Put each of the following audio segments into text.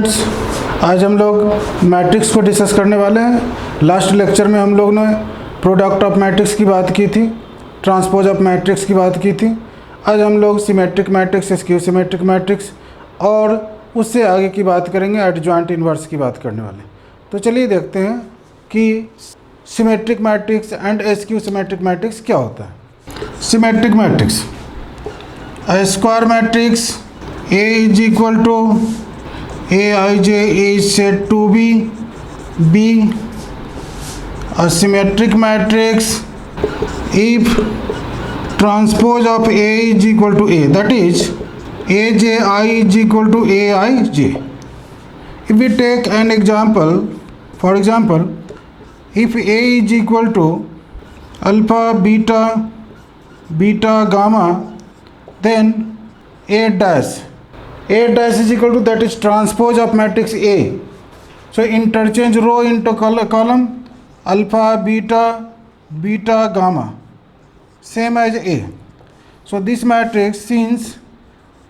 Students, आज हम लोग मैट्रिक्स को डिस्कस करने वाले हैं। लास्ट लेक्चर में हम लोग ने प्रोडक्ट ऑफ मैट्रिक्स की बात की थी, ट्रांसपोज ऑफ मैट्रिक्स की बात की थी। आज हम लोग symmetric matrix, skew symmetric matrix और उससे आगे की बात करेंगे, एडजॉइंट इन्वर्स की बात करने वाले। तो चलिए देखते हैं कि symmetric matrix and skew symmetric matrix क्या होता है। Symmetric matrix, a square matrix A is equal to Aij is said to be a symmetric matrix if transpose of A is equal to A, that is Aj is equal to Aij. If we take an example, for example, if A is equal to alpha, beta, gamma, then A dash is equal to, that is transpose of matrix A. So interchange row into column, alpha, beta, gamma, same as A. So this matrix, since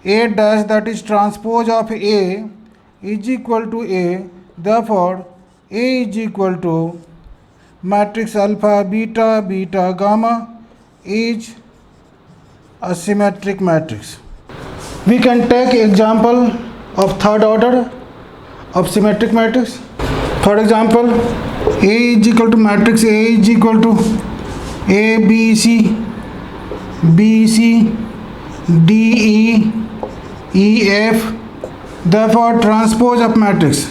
A dash, that is transpose of A, is equal to A, therefore A is equal to matrix alpha, beta, gamma is a symmetric matrix. We can take example of third order of symmetric matrix. For example, A is equal to matrix A is equal to A, B, C, D, E, F. Therefore, transpose of matrix,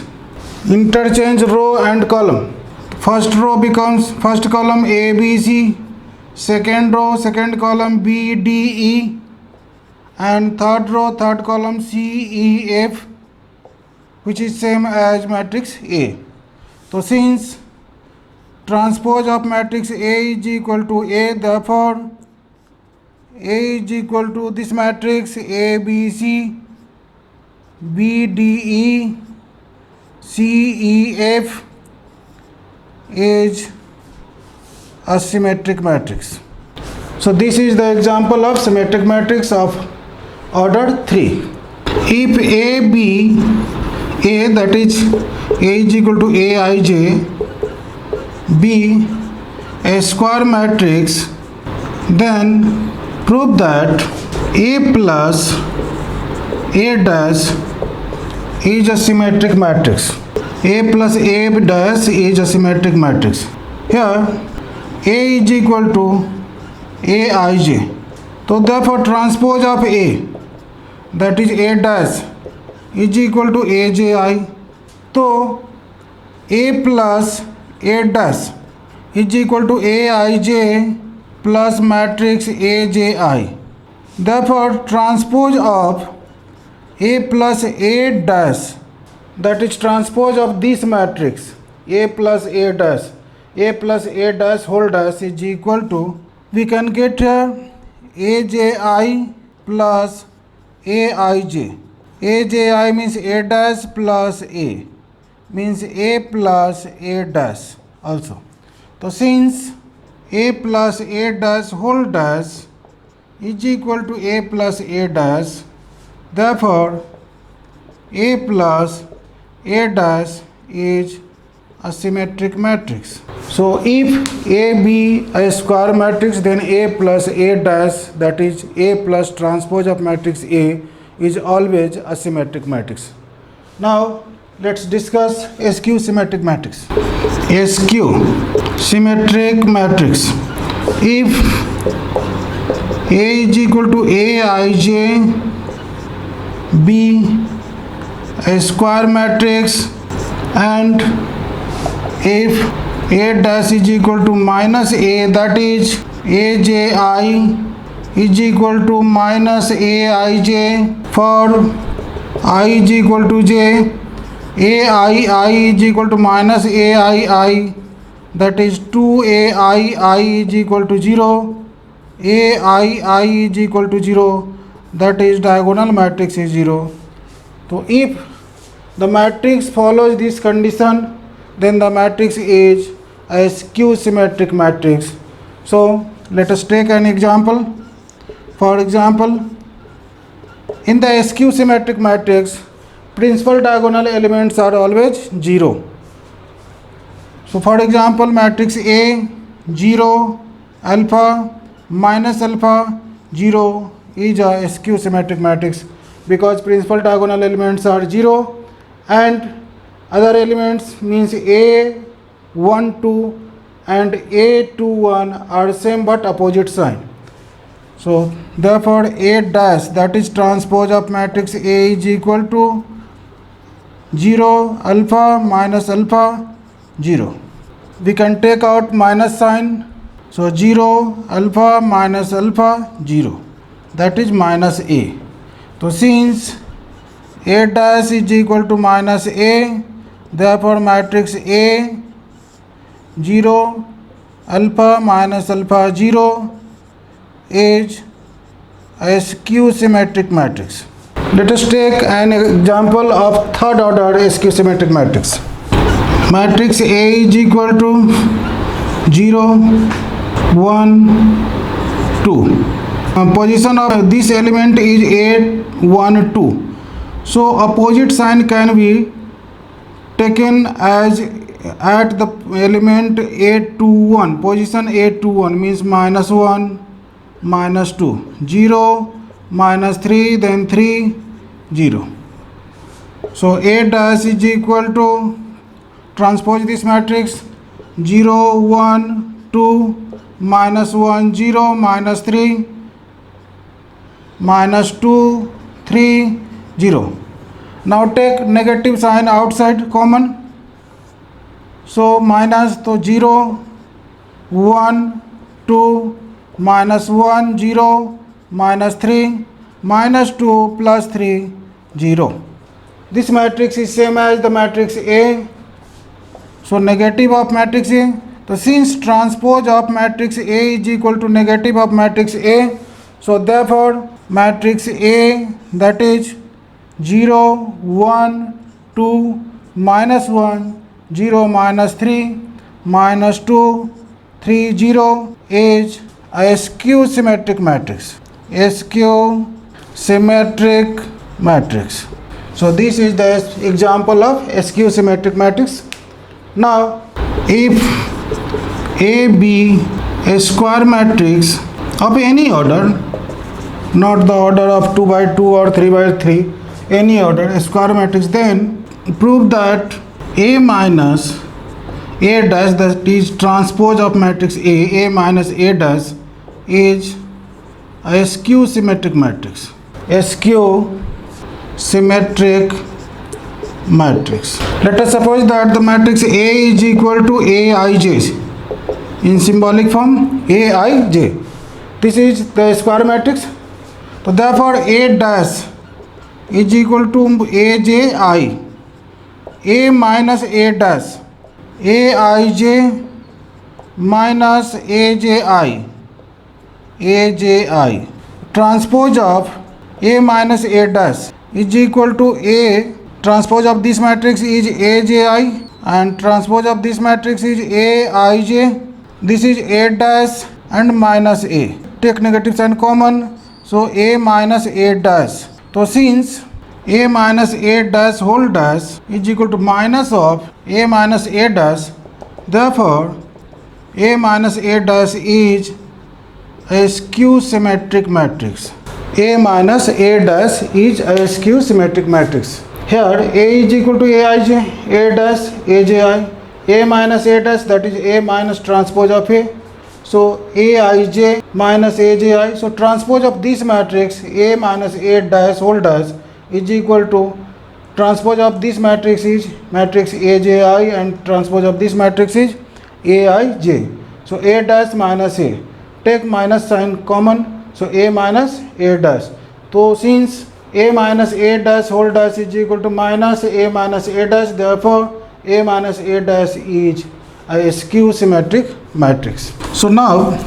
interchange row and column. First row becomes first column A, B, C. Second row, second column B, D, E, and third row, third column C, E, F, which is same as matrix A. So since transpose of matrix A is equal to A, therefore A is equal to this matrix A, B, C, B, D, E, C, E, F is a symmetric matrix. So this is the example of symmetric matrix of order 3. If A, B, A, that is A is equal to Aij, be a square matrix, then prove that A plus A dash is a symmetric matrix. A plus A dash is a symmetric matrix. Here A is equal to Aij. So therefore transpose of A, that is A dash, is equal to Aj. So A plus A dash is equal to Aij plus matrix Aj. Therefore transpose of A plus A dash, that is transpose of this matrix A plus A dash whole dash is equal to, we can get here Aj plus Aij. Aj means A dash plus A, means A plus A dash also. So since A plus A dash whole dash is equal to A plus A dash, therefore A plus A dash is a symmetric matrix. So if A be a square matrix, then A plus A dash, that is A plus transpose of matrix A, is always a symmetric matrix. Now let's discuss skew symmetric matrix. Skew symmetric matrix, if A is equal to Aij, be a square matrix, and if A dash is equal to minus A, that is Aj is equal to minus Aij, for I is equal to j, I is equal to minus Ai, that is 2Ai is equal to 0, Ai is equal to 0, that is diagonal matrix is 0. So if the matrix follows this condition, then the matrix is a skew symmetric matrix. So let us take an example. For example, in the skew symmetric matrix, principal diagonal elements are always 0. So for example, matrix A 0 alpha minus alpha 0 is a skew symmetric matrix because principal diagonal elements are 0 and other elements means A 1 2 and A 2 1 are same but opposite sign. So therefore A dash, that is transpose of matrix A, is equal to 0 alpha minus alpha 0. We can take out minus sign, so 0 alpha minus alpha 0, that is minus A. So since A dash is equal to minus A, therefore matrix A 0 alpha minus alpha 0 is a skew symmetric matrix. Let us take an example of third order skew symmetric matrix. Matrix A is equal to 0 1 2. Position of this element is 8 1 2. So opposite sign can be taken as at the element 8 2 1. Position 8 2 1 means minus 1 minus 2 0 minus 3 then 3 0. So A dash is equal to, transpose this matrix, 0 1 2 minus 1 0 minus 3 minus 2 3 0. Now take negative sign outside common, so minus, so 0 1 2 minus 1 0 minus 3 minus 2 plus 3 0. This matrix is same as the matrix A, so negative of matrix A. So since transpose of matrix A is equal to negative of matrix A, so therefore matrix A, that is 0 1 2 minus 1 0 minus 3 minus 2 3 0 is a skew symmetric matrix. A skew symmetric matrix. So this is the example of a skew symmetric matrix. Now if A be a square matrix of any order, not the order of 2 by 2 or 3 by 3, any order, a square matrix, then prove that A minus A dash, that is transpose of matrix A minus A dash, is a skew symmetric matrix. A skew symmetric matrix. Let us suppose that the matrix A is equal to Aij in symbolic form, Aij. This is the square matrix. So therefore A dash is equal to Aj, A minus A dash, Aij minus Aj, Aj. Transpose of A minus A dash is equal to A, transpose of this matrix is Aj and transpose of this matrix is Aij. This is A dash and minus A. Take negative sign common, so A minus A dash. So since A minus A dash whole dash is equal to minus of A minus A dash, therefore A minus A dash is a skew symmetric matrix. A minus A dash is a skew symmetric matrix. Here A is equal to Aij, A dash Aj, A minus A dash, that is A minus transpose of A. So Aij minus Aj. So transpose of this matrix A minus A dash whole dash is equal to transpose of this matrix is matrix Aj and transpose of this matrix is Aij. So A dash minus A. Take minus sign common, so A minus A dash. So since A minus A dash whole dash is equal to minus A minus A dash, therefore A minus A dash is a skew symmetric matrix. So now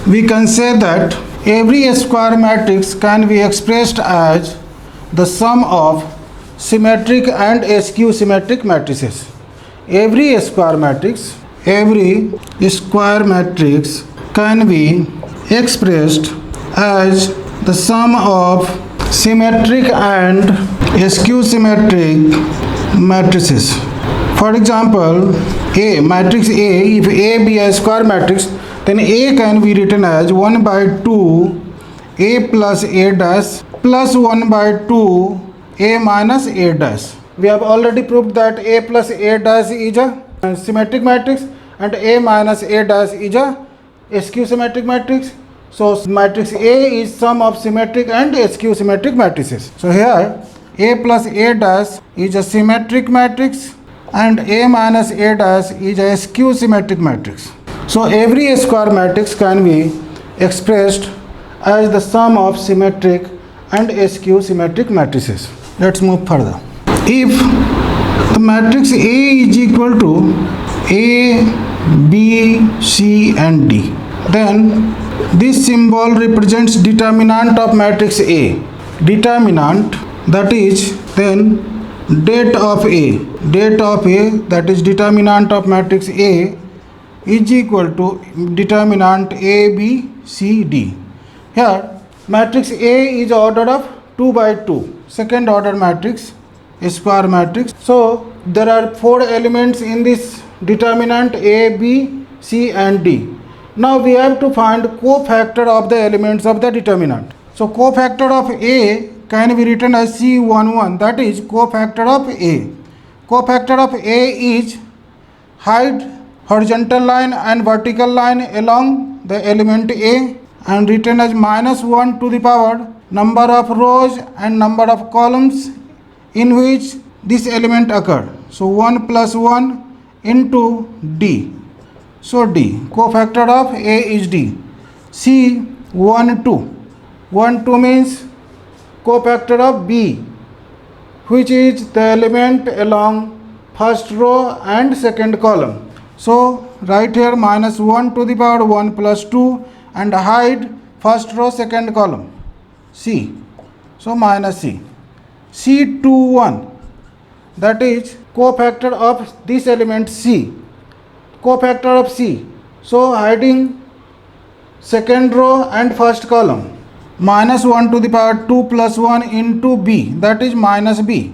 we can say that every square matrix can be expressed as the sum of symmetric and skew symmetric matrices. Every square matrix can be expressed as the sum of symmetric and skew symmetric matrices. For example, A, matrix A, if A be a square matrix, then A can be written as 1 by 2 A plus A dash plus 1 by 2 A minus A dash. We have already proved that A plus A dash is a symmetric matrix and A minus A dash is a skew symmetric matrix. So matrix A is sum of symmetric and skew symmetric matrices. So here A plus A dash is a symmetric matrix and A minus A dash is a skew symmetric matrix. So every square matrix can be expressed as the sum of symmetric and skew symmetric matrices. Let's move further. If the matrix A is equal to A, B, C and D, then this symbol represents determinant of matrix A. Determinant, that is then det of A. Det of A, that is determinant of matrix A, is equal to determinant A, B, C, D. Here matrix A is order of 2 by 2, second order matrix, a square matrix. So there are 4 elements in this determinant A, B, C and D. Now we have to find cofactor of the elements of the determinant. So cofactor of A can be written as C11, that is cofactor of A. Cofactor of A is height, horizontal line and vertical line along the element A, and written as minus 1 to the power number of rows and number of columns in which this element occurred. So 1 plus 1 into D. So D, cofactor of A is D. C 1 2. 1 2 means cofactor of B, which is the element along first row and second column. So right here minus 1 to the power 1 plus 2 and hide first row second column C. So minus C. C21, that is cofactor of this element C. Cofactor of C. So hiding second row and first column. Minus 1 to the power 2 plus 1 into B, that is minus B.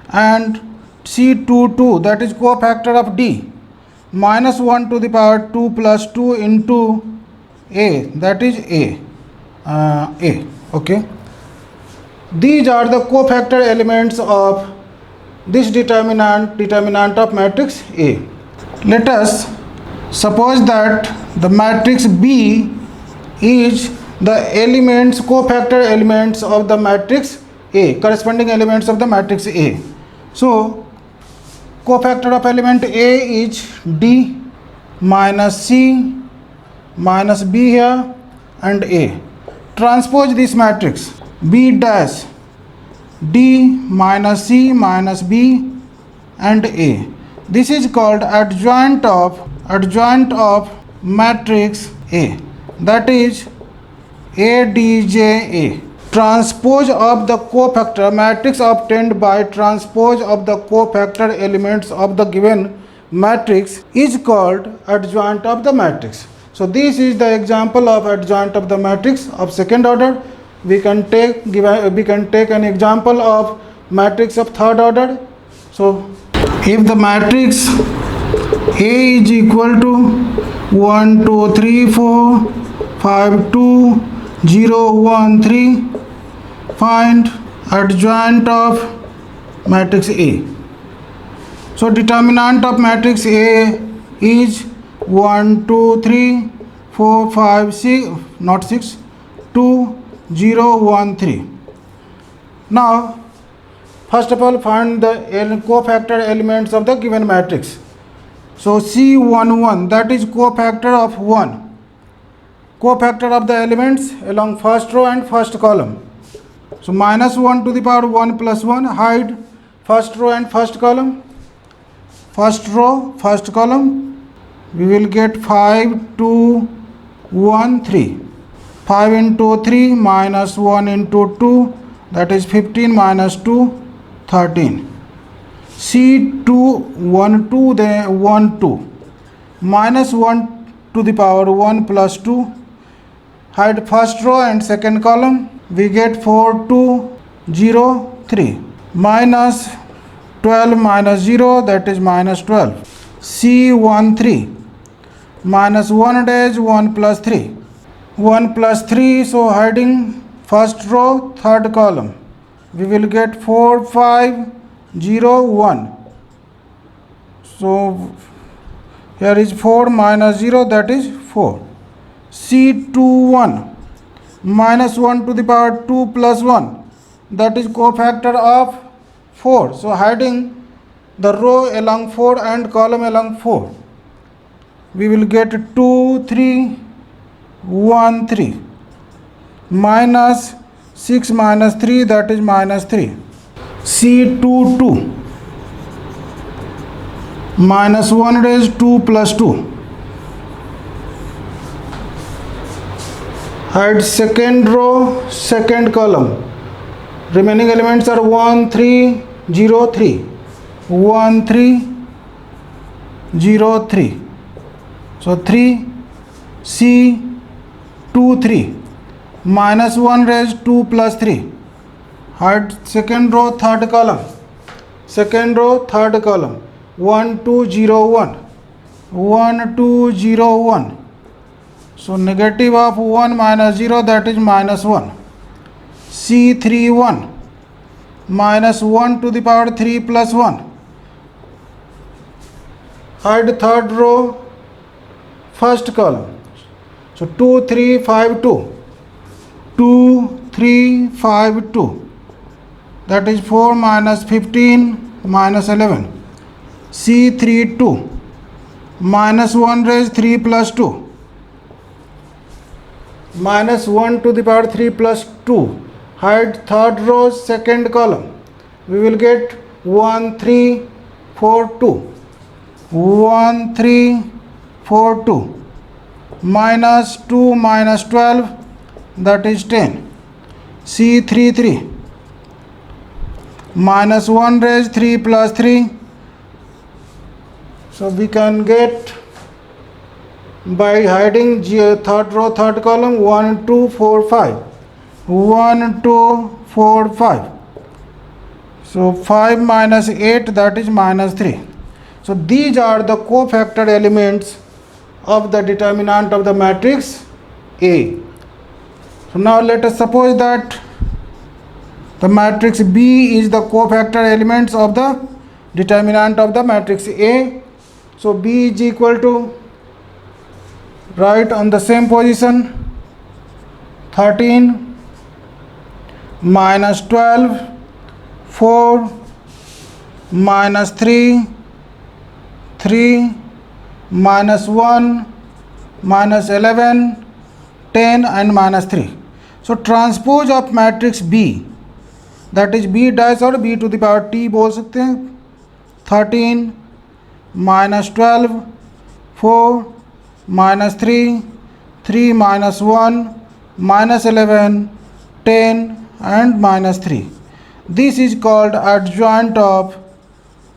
And C22, that is cofactor of D. Minus 1 to the power 2 plus 2 into A, that is A. Okay. These are the cofactor elements of this determinant of matrix A. Let us suppose that the matrix B is the elements, cofactor elements of the matrix A, corresponding elements of the matrix A. So cofactor of element A is D minus C minus B here and A. Transpose this matrix B dash D minus C minus B and A. This is called adjoint of matrix A, that is ADJA. Transpose of the cofactor matrix obtained by transpose of the cofactor elements of the given matrix is called adjoint of the matrix. So this is the example of adjoint of the matrix of second order. We can take an example of matrix of third order. So if the matrix A is equal to 1 2 3 4 5 2 0 1 3, find adjoint of matrix A. So determinant of matrix A is 1 2 3 4 5 6, not 6, 2 0 1 3. Now first of all find the cofactor elements of the given matrix. So C11, that is cofactor of 1, cofactor of the elements along first row and first column. So minus 1 to the power 1 plus 1, hide first row and first column. First row, first column, we will get 5 2 1 3. 5 into 3 minus 1 into 2, that is 15 minus 2, 13. C2 1 2, then 1 2. Minus 1 to the power 1 plus 2. Hide first row and second column. We get 4 2 0 3 minus 12 minus 0, that is minus 12. C1 3 minus 1 dash 1 plus 3. 1 plus 3, so hiding first row, third column. We will get 4 5 0 1. So here is 4 minus 0, that is 4. C2 1 minus 1 to the power 2 plus 1, that is cofactor of 4. So hiding the row along 4 and column along 4. We will get 2 3 1 3 minus 6 minus 3, that is minus 3. C2 2 minus 1 dash 2 plus 2. Hide second row, second column. Remaining elements are 1 3 0 3. 1 3 0 3. So 3 C 2 3 minus 1 raised 2 plus 3. Hide second row, third column. Second row, third column. 1 2 0 1. 1 2 0 1. So negative of 1 minus 0, that is minus 1. C3 1 minus 1 to the power 3 plus 1. Hide third row, first column. So 2 3 5 2. 2 3 5 2. That is 4 minus 15 minus 11. C3 2 minus 1 raised 3 plus 2. Minus 1 to the power 3 plus 2. Hide third row, second column. We will get 1 3 4 2. 1 3 4 2 minus 2 minus 12, that is 10. C3 3 minus 1 raised 3 plus 3. So we can get by hiding third row, third column, 1 2 4 5. 1 2 4 5. So 5 minus 8, that is minus 3. So these are the cofactor elements of the determinant of the matrix A. So now let us suppose that the matrix B is the cofactor elements of the determinant of the matrix A. So B is equal to, right on the same position, 13 minus 12, 4 minus 3, 3 minus 1 minus 11, 10 and minus 3. So transpose of matrix B, that is B dash और B to the power T बोल सकते हैं. 13 minus 12, 4 minus 3, 3 minus 1 minus 11, 10 and minus 3. This is called adjoint of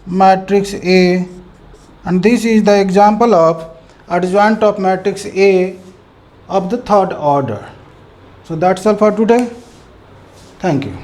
matrix A, and this is the example of adjoint of matrix A of the third order. So that's all for today. Thank you.